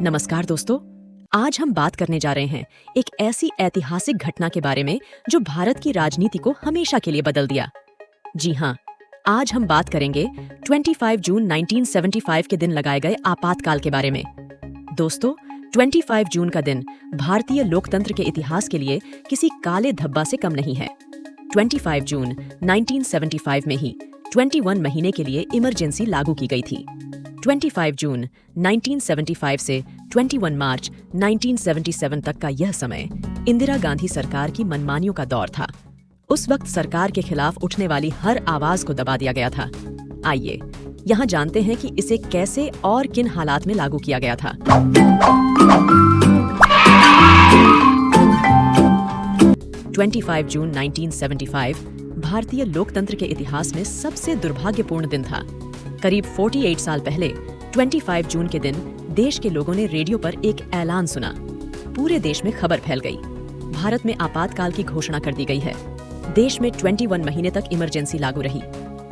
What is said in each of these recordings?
नमस्कार दोस्तों, आज हम बात करने जा रहे हैं एक ऐसी ऐतिहासिक घटना के बारे में जो भारत की राजनीति को हमेशा के लिए बदल दिया। जी हाँ, आज हम बात करेंगे 25 जून 1975 के दिन लगाए गए आपातकाल के बारे में। दोस्तों, 25 जून का दिन भारतीय लोकतंत्र के इतिहास के लिए किसी काले धब्बा से कम नहीं है। 25 जून 1975 में ही 21 महीने के लिए इमरजेंसी लागू की गई थी। 25 जून 1975 से 21 मार्च 1977 तक का यह समय इंदिरा गांधी सरकार की मनमानियों का दौर था। उस वक्त सरकार के खिलाफ उठने वाली हर आवाज को दबा दिया गया था। आइए, यहाँ जानते हैं कि इसे कैसे और किन हालात में लागू किया गया था। 25 जून 1975 भारतीय लोकतंत्र के इतिहास में सबसे दुर्भाग्यपूर्ण दिन था। करीब 48 साल पहले 25 जून के दिन देश के लोगों ने रेडियो पर एक ऐलान सुना। पूरे देश में खबर फैल गई। भारत में आपातकाल की घोषणा कर दी गई है। देश में 21 महीने तक इमरजेंसी लागू रही।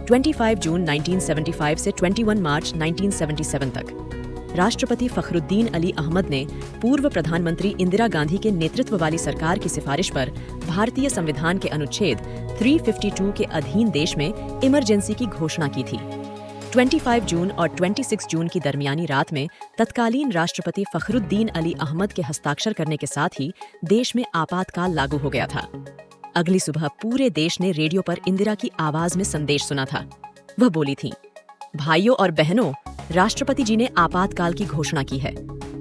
25 जून 1975 से 21 मार्च 1977 तक राष्ट्रपति फखरुद्दीन अली अहमद ने पूर्व प्रधानमंत्री इंदिरा गांधी के नेतृत्व वाली सरकार की सिफारिश पर भारतीय संविधान के अनुच्छेद 352 के अधीन देश में इमरजेंसी की घोषणा की थी। 25 जून और 26 जून की दरमियानी रात में तत्कालीन राष्ट्रपति फखरुद्दीन अली अहमद के हस्ताक्षर करने के साथ ही देश में आपातकाल लागू हो गया था। अगली सुबह पूरे देश ने रेडियो पर इंदिरा की आवाज में संदेश सुना था। वह बोली थी, भाइयों और बहनों, राष्ट्रपति जी ने आपातकाल की घोषणा की है।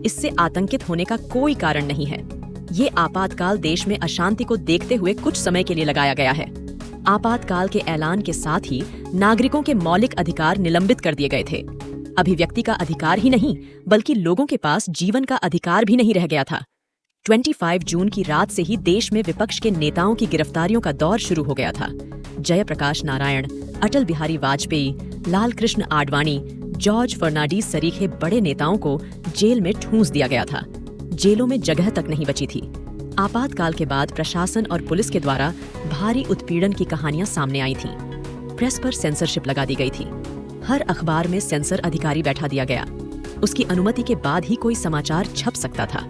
इससे आतंकित होने का कोई कारण नहीं है। ये आपातकाल देश में अशांति को देखते हुए कुछ समय के लिए लगाया गया है। आपातकाल के ऐलान के साथ ही नागरिकों के मौलिक अधिकार निलंबित कर दिए गए थे। अभिव्यक्ति का अधिकार ही नहीं, बल्कि लोगों के पास जीवन का अधिकार भी नहीं रह गया था। 25 जून की रात से ही देश में विपक्ष के नेताओं की गिरफ्तारियों का दौर शुरू हो गया था। जयप्रकाश नारायण, अटल बिहारी वाजपेयी, लाल कृष्ण आडवाणी, जॉर्ज फर्नांडीज सरीखे बड़े नेताओं को जेल में ठूंस दिया गया था। जेलों में जगह तक नहीं बची थी। आपातकाल के बाद प्रशासन और पुलिस के द्वारा भारी उत्पीड़न की कहानियां सामने आई थीं। प्रेस पर सेंसरशिप लगा दी गई थी। हर अखबार में सेंसर अधिकारी बैठा दिया गया। उसकी अनुमति के बाद ही कोई समाचार छप सकता था।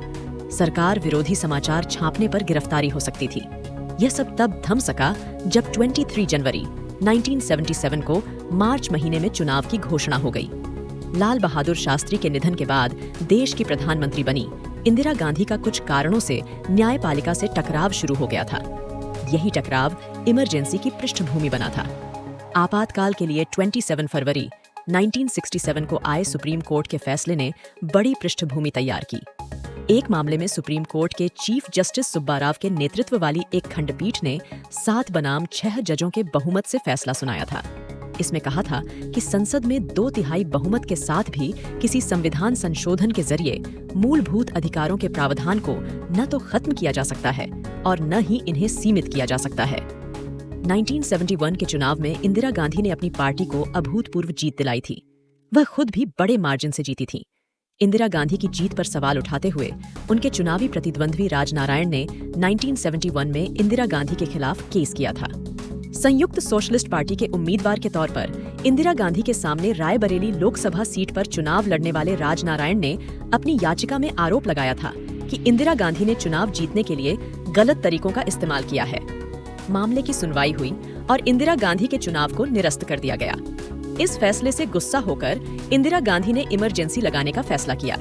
सरकार विरोधी समाचार छापने पर गिरफ्तारी हो सकती थी। यह सब तब थम सका जब 23 जनवरी 1977 को मार्च महीने में चुनाव की घोषणा हो गई। लाल बहादुर शास्त्री के निधन के बाद देश की प्रधानमंत्री बनी इंदिरा गांधी का कुछ कारणों से न्यायपालिका से टकराव शुरू हो गया था। यही टकराव इमरजेंसी की पृष्ठभूमि बना था। आपातकाल के लिए 27 फरवरी 1967 को आए सुप्रीम कोर्ट के फैसले ने बड़ी पृष्ठभूमि तैयार की। एक मामले में सुप्रीम कोर्ट के चीफ जस्टिस सुब्बा राव के नेतृत्व वाली एक खंडपीठ ने 7 बनाम 6 जजों के बहुमत से फैसला सुनाया था। इसमें कहा था कि संसद में 2/3 बहुमत के साथ भी किसी संविधान संशोधन के जरिए मूलभूत अधिकारों के प्रावधान को न तो खत्म किया जा सकता है और न ही इन्हें सीमित किया जा सकता है। 1971 के चुनाव में इंदिरा गांधी ने अपनी पार्टी को अभूतपूर्व जीत दिलाई थी। वह खुद भी बड़े मार्जिन से जीती थी। इंदिरा गांधी की जीत पर सवाल उठाते हुए उनके चुनावी प्रतिद्वंद्वी राजनारायण ने 1971 में इंदिरा गांधी के खिलाफ केस किया था। संयुक्त सोशलिस्ट पार्टी के उम्मीदवार के तौर पर इंदिरा गांधी के सामने रायबरेली लोकसभा सीट पर चुनाव लड़ने वाले राजनारायण ने अपनी याचिका में आरोप लगाया था कि इंदिरा गांधी ने चुनाव जीतने के लिए गलत तरीकों का इस्तेमाल किया है। मामले की सुनवाई हुई और इंदिरा गांधी के चुनाव को निरस्त कर दिया गया। इस फैसले से गुस्सा होकर इंदिरा गांधी ने इमरजेंसी लगाने का फैसला किया।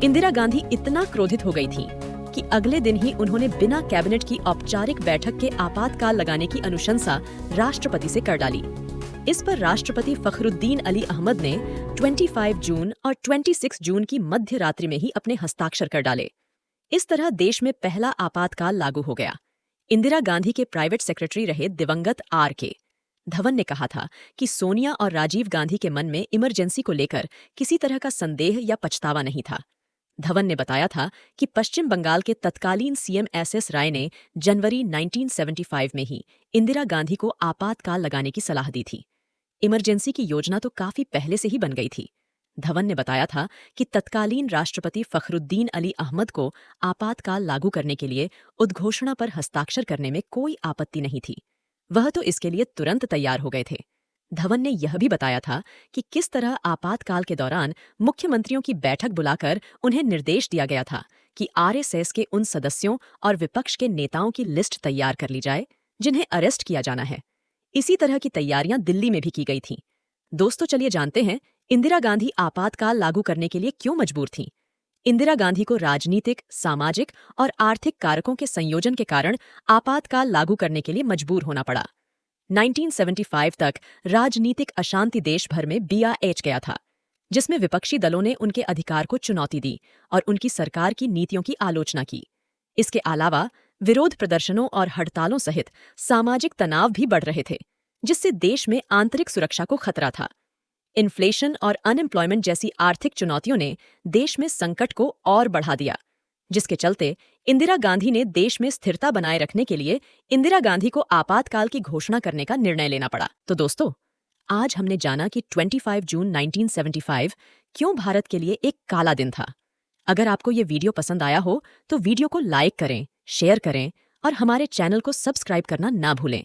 इंदिरा गांधी इतना क्रोधित हो गई थीं कि अगले दिन ही उन्होंने बिना कैबिनेट की औपचारिक बैठक के आपातकाल लगाने की अनुशंसा राष्ट्रपति से कर डाली। इस पर राष्ट्रपति फखरुद्दीन अली अहमद ने 25 जून और 26 जून की मध्य रात्रि में ही अपने हस्ताक्षर कर डाले। इस तरह देश में पहला आपातकाल लागू हो गया। इंदिरा गांधी के प्राइवेट सेक्रेटरी रहे दिवंगत R.K. धवन ने कहा था कि सोनिया और राजीव गांधी के मन में इमरजेंसी को लेकर किसी तरह का संदेह या पछतावा नहीं था। धवन ने बताया था कि पश्चिम बंगाल के तत्कालीन सीएम SS राय ने जनवरी 1975 में ही इंदिरा गांधी को आपातकाल लगाने की सलाह दी थी। इमरजेंसी की योजना तो काफी पहले से ही बन गई थी। धवन ने बताया था कि तत्कालीन राष्ट्रपति फखरुद्दीन अली अहमद को आपातकाल लागू करने के लिए उद्घोषणा पर हस्ताक्षर करने में कोई आपत्ति नहीं थी। वह तो इसके लिए तुरंत तैयार हो गए थे। धवन ने यह भी बताया था कि किस तरह आपातकाल के दौरान मुख्यमंत्रियों की बैठक बुलाकर उन्हें निर्देश दिया गया था कि आरएसएस के उन सदस्यों और विपक्ष के नेताओं की लिस्ट तैयार कर ली जाए जिन्हें अरेस्ट किया जाना है। इसी तरह की तैयारियां दिल्ली में भी की गई थीं। दोस्तों, चलिए जानते हैं इंदिरा गांधी आपातकाल लागू करने के लिए क्यों मजबूर थीं। इंदिरा गांधी को राजनीतिक, सामाजिक और आर्थिक कारकों के संयोजन के कारण आपातकाल लागू करने के लिए मजबूर होना पड़ा। 1975 तक राजनीतिक अशांति देश भर में बिया एच गया था, जिसमें विपक्षी दलों ने उनके अधिकार को चुनौती दी और उनकी सरकार की नीतियों की आलोचना की। इसके अलावा विरोध प्रदर्शनों और हड़तालों सहित सामाजिक तनाव भी बढ़ रहे थे, जिससे देश में आंतरिक सुरक्षा को खतरा था। इन्फ्लेशन और अनएम्प्लॉयमेंट जैसी आर्थिक चुनौतियों ने देश में संकट को और बढ़ा दिया, जिसके चलते इंदिरा गांधी ने देश में स्थिरता बनाए रखने के लिए इंदिरा गांधी को आपातकाल की घोषणा करने का निर्णय लेना पड़ा। तो दोस्तों, आज हमने जाना कि 25 जून 1975 क्यों भारत के लिए एक काला दिन था। अगर आपको ये वीडियो पसंद आया हो तो वीडियो को लाइक करें, शेयर करें और हमारे चैनल को सब्सक्राइब करना ना भूलें।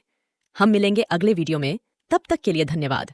हम मिलेंगे अगले वीडियो में, तब तक के लिए धन्यवाद।